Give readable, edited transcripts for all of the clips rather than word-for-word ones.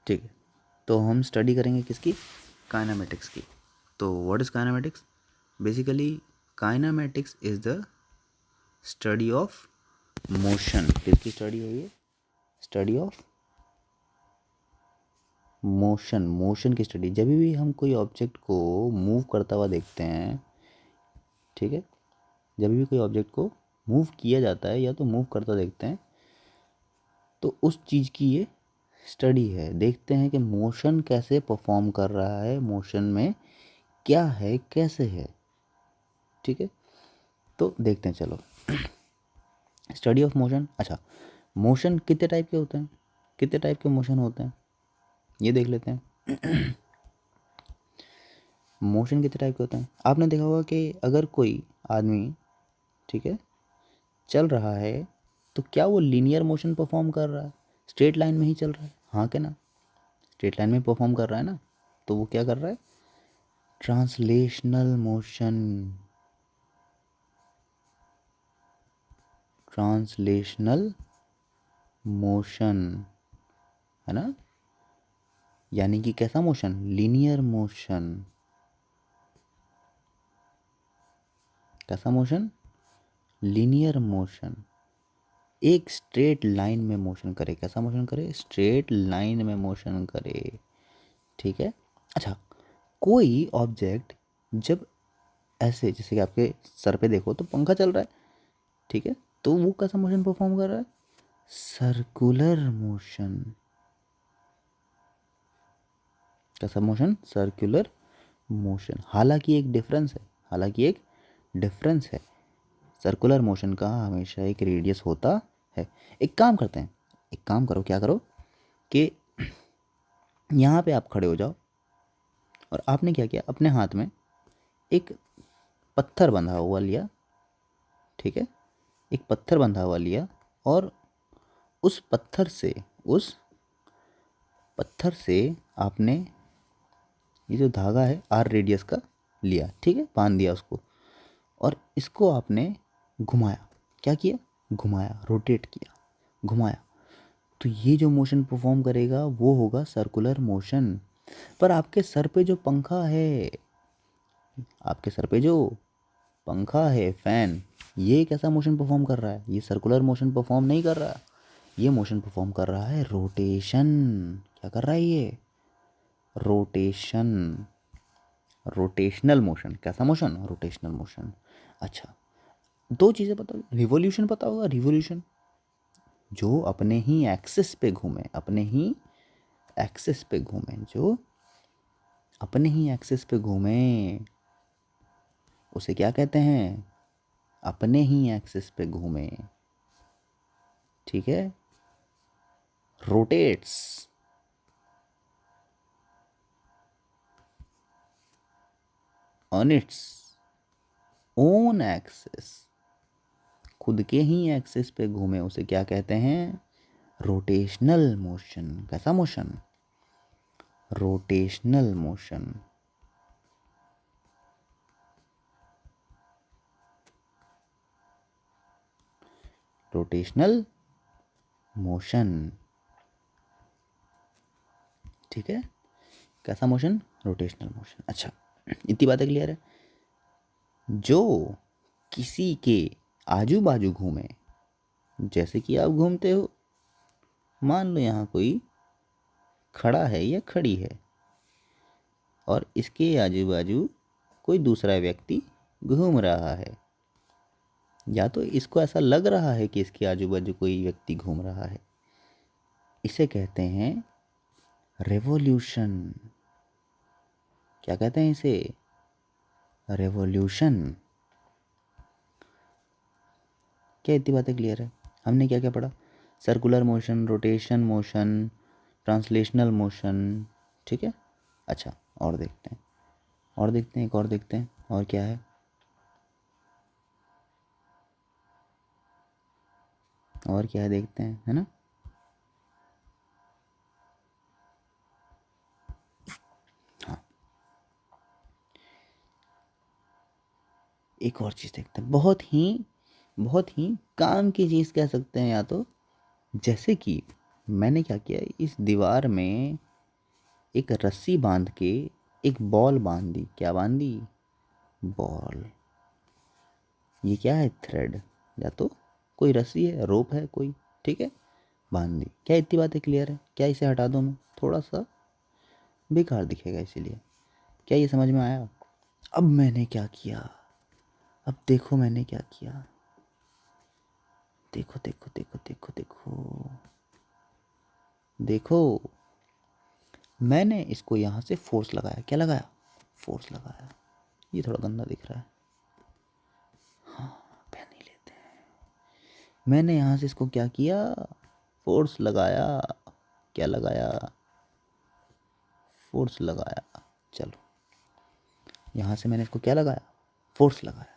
ठीक है, तो हम स्टडी करेंगे किसकी? काइनेमेटिक्स की। तो what is kinematics? Basically kinematics is the study of motion. किसकी स्टडी है ये? Study of motion. मोशन की स्टडी। जब भी हम कोई ऑब्जेक्ट को मूव करता हुआ देखते हैं, ठीक है, जब भी कोई ऑब्जेक्ट को मूव किया जाता है या तो मूव करता देखते हैं, तो उस चीज़ की ये स्टडी है। देखते हैं कि मोशन कैसे परफॉर्म कर रहा है, मोशन में क्या है, कैसे है। ठीक है, तो देखते हैं, चलो। Study of motion. अच्छा, मोशन कितने टाइप के होते हैं? कितने टाइप के मोशन होते हैं ये देख लेते हैं। मोशन कितने टाइप के होते हैं? आपने देखा होगा कि अगर कोई आदमी, ठीक है, चल रहा है तो क्या वो लीनियर मोशन परफॉर्म कर रहा है? स्ट्रेट लाइन में ही चल रहा है, हाँ के ना? स्ट्रेट लाइन में परफॉर्म कर रहा है ना, तो वो क्या कर रहा है? Translational motion. ट्रांसलेशनल मोशन, है ना? यानी कि कैसा मोशन? Linear motion. कैसा मोशन? Linear motion. एक स्ट्रेट लाइन में मोशन करे। कैसा मोशन करे? स्ट्रेट लाइन में मोशन करे। ठीक है। अच्छा, कोई ऑब्जेक्ट जब ऐसे, जैसे कि आपके सर पे देखो तो पंखा चल रहा है, ठीक है, तो वो कैसा मोशन परफॉर्म कर रहा है? Circular motion. कैसा मोशन? Circular motion. हालांकि एक डिफरेंस है, हालांकि एक डिफरेंस है। सर्कुलर मोशन का हमेशा एक रेडियस होता है। एक काम करते हैं, एक काम करो, क्या करो कि यहाँ पे आप खड़े हो जाओ और आपने क्या किया, अपने हाथ में एक पत्थर बंधा हुआ लिया, ठीक है, एक पत्थर बंधा हुआ लिया और उस पत्थर से, उस पत्थर से आपने ये जो धागा है आर रेडियस का लिया, ठीक है, बांध दिया उसको, और इसको आपने घुमाया। क्या किया? घुमाया, रोटेट किया, घुमाया। तो ये जो मोशन परफॉर्म करेगा वो होगा सर्कुलर मोशन। पर आपके सर पे जो पंखा है, आपके सर पे जो पंखा है, फैन, ये कैसा मोशन परफॉर्म कर रहा है? ये सर्कुलर मोशन परफॉर्म नहीं कर रहा, ये मोशन परफॉर्म कर रहा है रोटेशन। क्या कर रहा है ये? रोटेशन। Rotational motion. कैसा मोशन? Rotational motion. अच्छा, दो चीज़ें बताओ। रिवॉल्यूशन पता होगा? रिवॉल्यूशन, जो अपने ही एक्सिस पे घूमे, अपने ही एक्सिस पे घूमे, जो अपने ही एक्सिस पे घूमे, उसे क्या कहते हैं? अपने ही एक्सिस पे घूमे, ठीक है, rotates. On its own axis, खुद के ही एक्सिस पे घूमे, उसे क्या कहते हैं? Rotational motion. कैसा motion? Rotational motion. Rotational motion, ठीक है, कैसा मोशन? Rotational motion. अच्छा, इतनी बातें क्लियर है। जो किसी के आजू बाजू घूमे, जैसे कि आप घूमते हो, मान लो यहाँ कोई खड़ा है या खड़ी है और इसके आजू बाजू कोई दूसरा व्यक्ति घूम रहा है, या तो इसको ऐसा लग रहा है कि इसके आजू बाजू कोई व्यक्ति घूम रहा है, इसे कहते हैं रेवोल्यूशन। क्या कहते हैं इसे? रेवोल्यूशन। क्या इतनी बातें क्लियर है? हमने क्या क्या पढ़ा? Circular motion, rotation motion, translational motion, ठीक है। अच्छा, और देखते हैं, और देखते हैं, एक और देखते हैं, और क्या है? और क्या है देखते हैं, है ना? हाँ, एक और चीज़ देखते हैं, बहुत ही काम की चीज़ कह सकते हैं, या तो जैसे कि मैंने क्या किया, इस दीवार में एक रस्सी बांध के एक बॉल बांध दी। क्या बांध दी? बॉल। ये क्या है? थ्रेड, या तो कोई रस्सी है, रोप है कोई, ठीक है, बांध दी। क्या इतनी बातें क्लियर है? क्या इसे हटा दूँ मैं? थोड़ा सा बेकार दिखेगा इसीलिए। क्या ये समझ में आया? अब मैंने क्या किया, अब देखो मैंने क्या किया। देखो देखो देखो देखो देखो देखो, मैंने इसको यहाँ से फोर्स लगाया। क्या लगाया? फोर्स लगाया। ये थोड़ा गंदा दिख रहा है, पेन ही लेते हैं। मैंने यहाँ से इसको क्या किया? फोर्स लगाया। क्या लगाया? फोर्स लगाया। चलो, यहाँ से मैंने इसको क्या लगाया? फोर्स लगाया।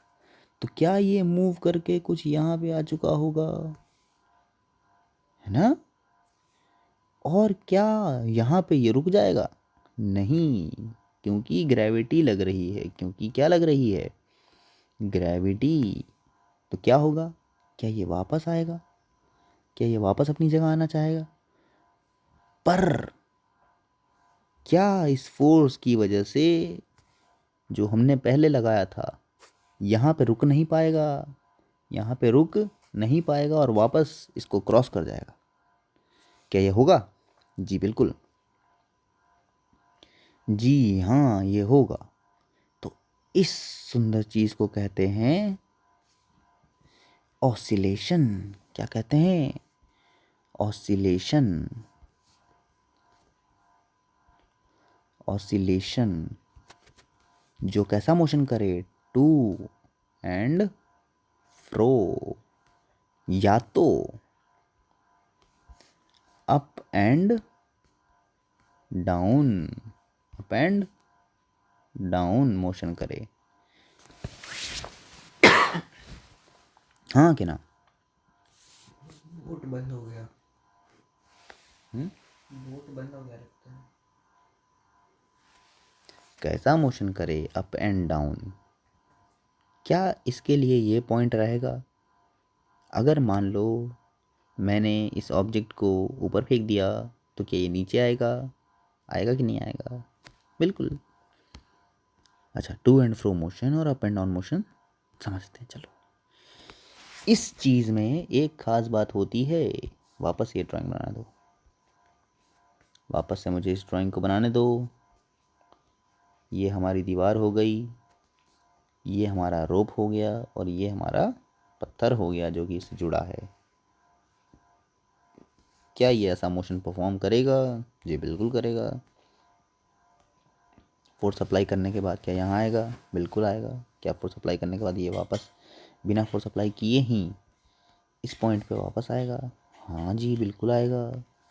तो क्या ये मूव करके कुछ यहाँ पे आ चुका होगा, है ना? और क्या यहाँ पे ये रुक जाएगा? नहीं, क्योंकि ग्रेविटी लग रही है। क्योंकि क्या लग रही है? ग्रेविटी। तो क्या होगा? क्या ये वापस आएगा? क्या ये वापस अपनी जगह आना चाहेगा? पर क्या इस फोर्स की वजह से जो हमने पहले लगाया था यहाँ पे रुक नहीं पाएगा? यहाँ पे रुक नहीं पाएगा और वापस इसको क्रॉस कर जाएगा। क्या ये होगा? जी बिल्कुल, जी हाँ, ये होगा। तो इस सुंदर चीज को कहते हैं ऑसिलेशन। क्या कहते हैं? ऑसिलेशन। ऑसिलेशन जो कैसा मोशन करे? टू एंड फ्रो, या तो up and down, up and down motion करे। हाँ कि ना? बोट बंद हो गया। बोट बंद हो गया लगता है। कैसा मोशन करे? Up and down. क्या इसके लिए ये पॉइंट रहेगा? अगर मान लो मैंने इस ऑब्जेक्ट को ऊपर फेंक दिया तो क्या ये नीचे आएगा? आएगा कि नहीं आएगा? बिल्कुल। अच्छा, टू एंड फ्रो मोशन और अप एंड डाउन मोशन समझते हैं। चलो, इस चीज़ में एक खास बात होती है। वापस ये ड्राइंग बना दो, वापस से मुझे इस ड्राइंग को बनाने दो। ये हमारी दीवार हो गई, ये हमारा रोप हो गया, और ये हमारा पत्थर हो गया जो कि इससे जुड़ा है। क्या ये ऐसा मोशन परफॉर्म करेगा? जी बिल्कुल करेगा। फोर्स अप्लाई करने के बाद क्या यहाँ आएगा? बिल्कुल आएगा। क्या फोर्स अप्लाई करने के बाद ये वापस बिना फोर्स अप्लाई किए ही इस पॉइंट पे वापस आएगा? हाँ जी बिल्कुल आएगा।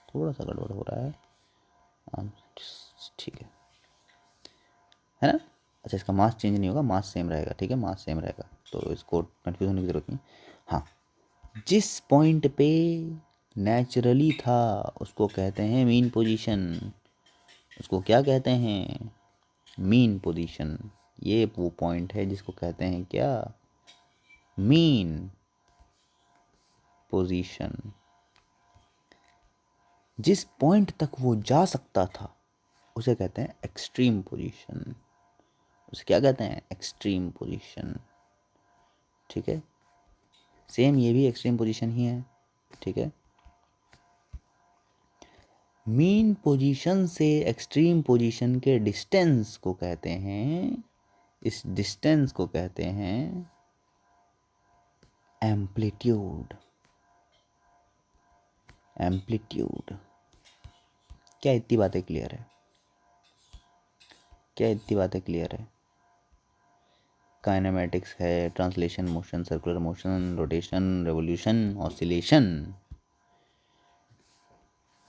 थोड़ा सा गड़बड़ हो रहा है, हाँ, ठीक है ना? अच्छा, इसका मास चेंज नहीं होगा, मास सेम रहेगा, ठीक है, मास सेम रहेगा, तो इसको कंफ्यूज होने की ज़रूरत नहीं। हाँ, जिस पॉइंट पे नेचुरली था उसको कहते हैं मीन पोजीशन। उसको क्या कहते हैं? Mean position. ये वो पॉइंट है जिसको कहते हैं क्या? Mean position. जिस पॉइंट तक वो जा सकता था उसे कहते हैं एक्सट्रीम पोजीशन। उसे क्या कहते हैं? एक्सट्रीम पोजीशन, ठीक है। सेम ये भी एक्सट्रीम पोजीशन ही है, ठीक है। मीन पोजीशन से एक्सट्रीम पोजीशन के डिस्टेंस को कहते हैं, इस डिस्टेंस को कहते हैं एम्पलीट्यूड। एम्पलीट्यूड। क्या इतनी बातें क्लियर है? क्या इतनी बातें क्लियर है? काइनेमेटिक्स है, translation motion, circular motion, rotation, revolution, oscillation.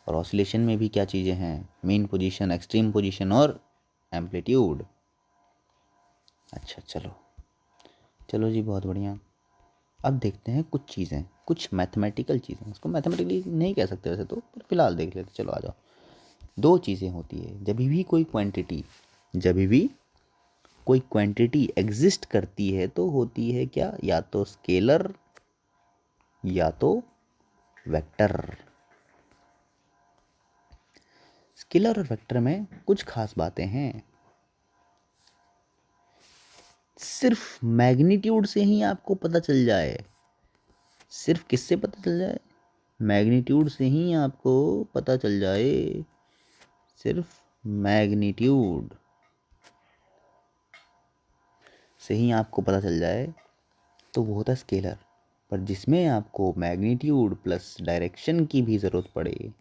और ऑसिलेशन में भी क्या चीज़ें हैं? मीन पोजीशन, एक्सट्रीम पोजीशन और एम्पलीट्यूड। अच्छा, चलो चलो जी, बहुत बढ़िया। अब देखते हैं कुछ चीज़ें, कुछ मैथमेटिकल चीज़ें। इसको मैथमेटिकली नहीं कह सकते वैसे तो, पर फिलहाल देख लेते। चलो आ जाओ। दो चीज़ें होती है जब भी कोई क्वांटिटी एग्जिस्ट करती है तो होती है क्या? या तो स्केलर या तो वेक्टर। स्केलर और वेक्टर में कुछ खास बातें हैं। सिर्फ मैग्नीट्यूड से ही आपको पता चल जाए, सिर्फ किससे पता चल जाए, मैग्नीट्यूड से ही आपको पता चल जाए, सिर्फ मैग्नीट्यूड से ही आपको पता चल जाए तो वो होता है स्केलर। पर जिसमें आपको मैग्नीट्यूड प्लस डायरेक्शन की भी ज़रूरत पड़े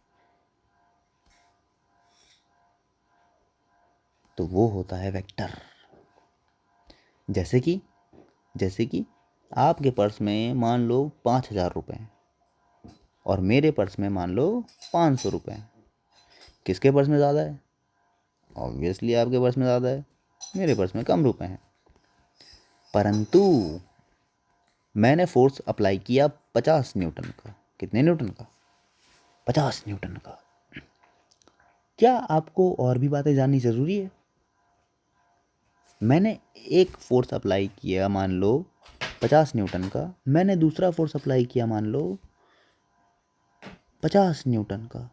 तो वो होता है वेक्टर। जैसे कि आपके पर्स में मान लो 5,000 रुपये हैं और मेरे पर्स में मान लो 500 रुपये हैं। किसके पर्स में ज़्यादा है? ऑब्वियसली आपके पर्स में ज़्यादा है, मेरे पर्स में कम रुपए हैं। परंतु मैंने फोर्स अप्लाई किया 50 न्यूटन का। कितने न्यूटन का? 50 न्यूटन का। क्या आपको और भी बातें जाननी ज़रूरी है? मैंने एक फोर्स अप्लाई किया मान लो 50 न्यूटन का, मैंने दूसरा फोर्स अप्लाई किया मान लो 50 न्यूटन का।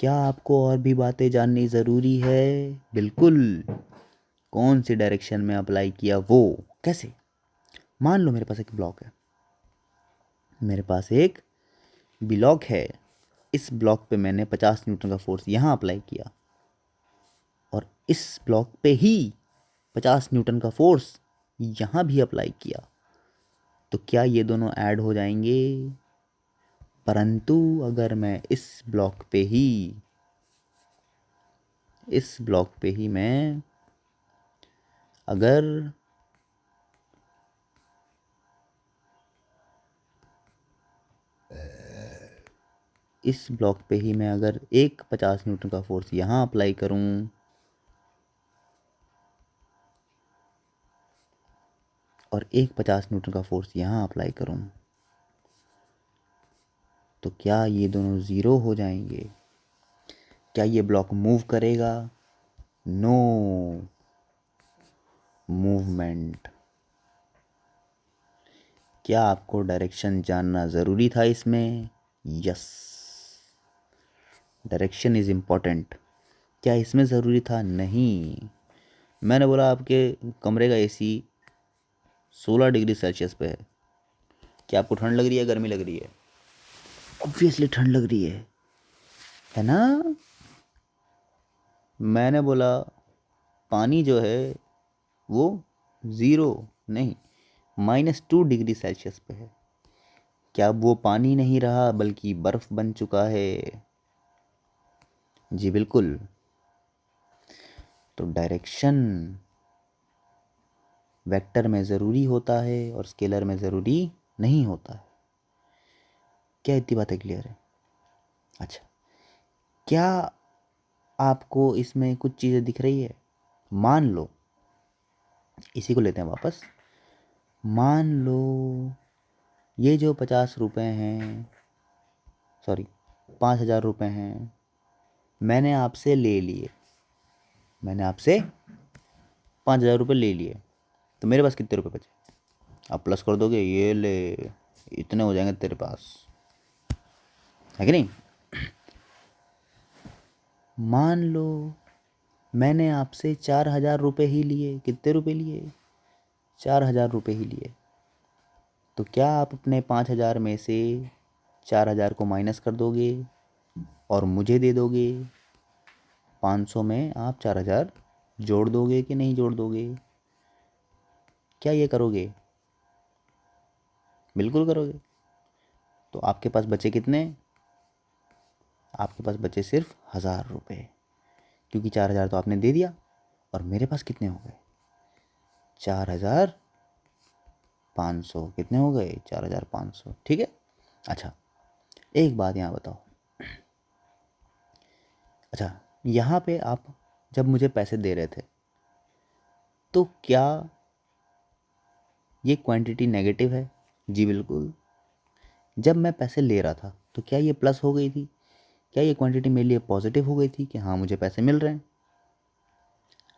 क्या आपको और भी बातें जाननी ज़रूरी है? बिल्कुल। कौन सी डायरेक्शन में अप्लाई किया वो कैसे? मान लो मेरे पास एक ब्लॉक है, मेरे पास एक ब्लॉक है, इस ब्लॉक पे मैंने 50 न्यूटन का फोर्स यहाँ अप्लाई किया और इस ब्लॉक पे ही 50 न्यूटन का फोर्स यहाँ भी अप्लाई किया, तो क्या ये दोनों ऐड हो जाएंगे? परंतु अगर मैं इस ब्लॉक पे ही मैं अगर इस ब्लॉक पे ही मैं अगर एक 50 न्यूटन का फोर्स यहाँ अप्लाई करूँ और एक 50 न्यूटन का फोर्स यहाँ अप्लाई करूँ तो क्या ये दोनों ज़ीरो हो जाएंगे? क्या ये ब्लॉक मूव करेगा? No movement. क्या आपको डायरेक्शन जानना ज़रूरी था इसमें? Yes, direction is important. क्या इसमें ज़रूरी था? नहीं। मैंने बोला आपके कमरे का एसी 16 डिग्री सेल्सियस पे है, क्या आपको ठंड लग रही है, गर्मी लग रही है? ऑब्वियसली ठंड लग रही है ना? मैंने बोला पानी जो है वो 0 नहीं -2 डिग्री सेल्सियस पे है, क्या अब वो पानी नहीं रहा बल्कि बर्फ बन चुका है? जी बिल्कुल। तो डायरेक्शन वेक्टर में ज़रूरी होता है और स्केलर में ज़रूरी नहीं होता है। क्या इतनी बातें क्लियर है? अच्छा, क्या आपको इसमें कुछ चीज़ें दिख रही है? मान लो, इसी को लेते हैं वापस। मान लो ये जो 50 रुपये हैं, सॉरी 5,000 रुपये हैं, मैंने आपसे ले लिए, मैंने आपसे 5,000 रुपये ले लिए, तो मेरे पास कितने रुपए बचे? आप प्लस कर दोगे, ये ले इतने हो जाएंगे तेरे पास, है कि नहीं? मान लो मैंने आपसे 4,000 रुपये ही लिए। कितने रुपए लिए? 4,000 रुपये ही लिए। तो क्या आप अपने 5,000 में से 4,000 को माइनस कर दोगे और मुझे दे दोगे? 500 में आप 4,000 जोड़ दोगे कि नहीं जोड़ दोगे? क्या ये करोगे? बिल्कुल करोगे। तो आपके पास बचे कितने? आपके पास बचे सिर्फ 1,000 रुपये, क्योंकि 4,000 तो आपने दे दिया और मेरे पास कितने हो गए? 4,500। कितने हो गए? 4,500। ठीक है। अच्छा, एक बात यहाँ बताओ। अच्छा, यहाँ पे आप जब मुझे पैसे दे रहे थे तो क्या ये क्वांटिटी नेगेटिव है? जी बिल्कुल। जब मैं पैसे ले रहा था तो क्या ये प्लस हो गई थी? क्या ये क्वांटिटी मेरे लिए पॉजिटिव हो गई थी कि हाँ मुझे पैसे मिल रहे हैं?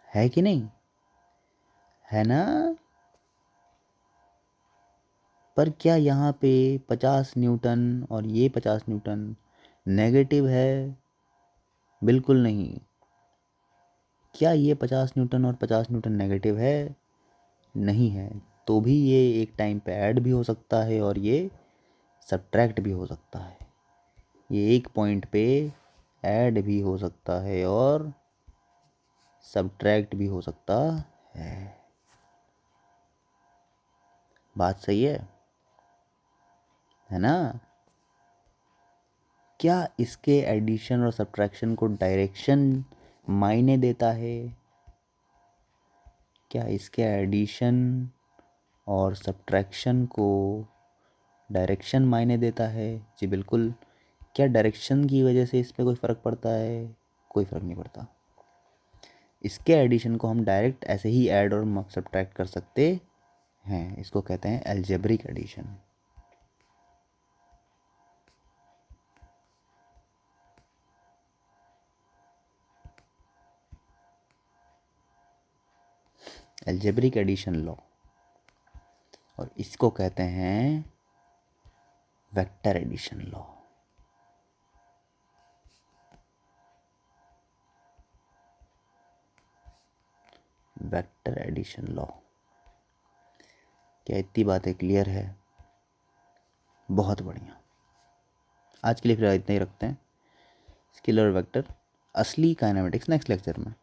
है कि नहीं? है ना? पर क्या यहाँ पे 50 न्यूटन और ये 50 न्यूटन नेगेटिव है? बिल्कुल नहीं। क्या ये 50 न्यूटन और 50 न्यूटन नेगेटिव है? नहीं है। तो भी ये एक टाइम पे ऐड भी हो सकता है और ये सब्ट्रैक्ट भी हो सकता है। ये एक पॉइंट पे ऐड भी हो सकता है और सब्ट्रैक्ट भी हो सकता है। बात सही है ना? क्या इसके एडिशन और सब्ट्रैक्शन को डायरेक्शन मायने देता है? क्या इसके एडिशन और सब्ट्रैक्शन को डायरेक्शन मायने देता है? जी बिल्कुल। क्या डायरेक्शन की वजह से इस पे कोई फ़र्क पड़ता है? कोई फ़र्क नहीं पड़ता। इसके एडिशन को हम डायरेक्ट ऐसे ही ऐड और सब्ट्रैक्ट कर सकते हैं। इसको कहते हैं algebraic addition. Algebraic addition law. और इसको कहते हैं vector addition law. Vector addition law. क्या इतनी बातें क्लियर है? बहुत बढ़िया। आज के लिए फिर इतना ही रखते हैं। स्केलर वेक्टर असली काइनेमेटिक्स नेक्स्ट लेक्चर में।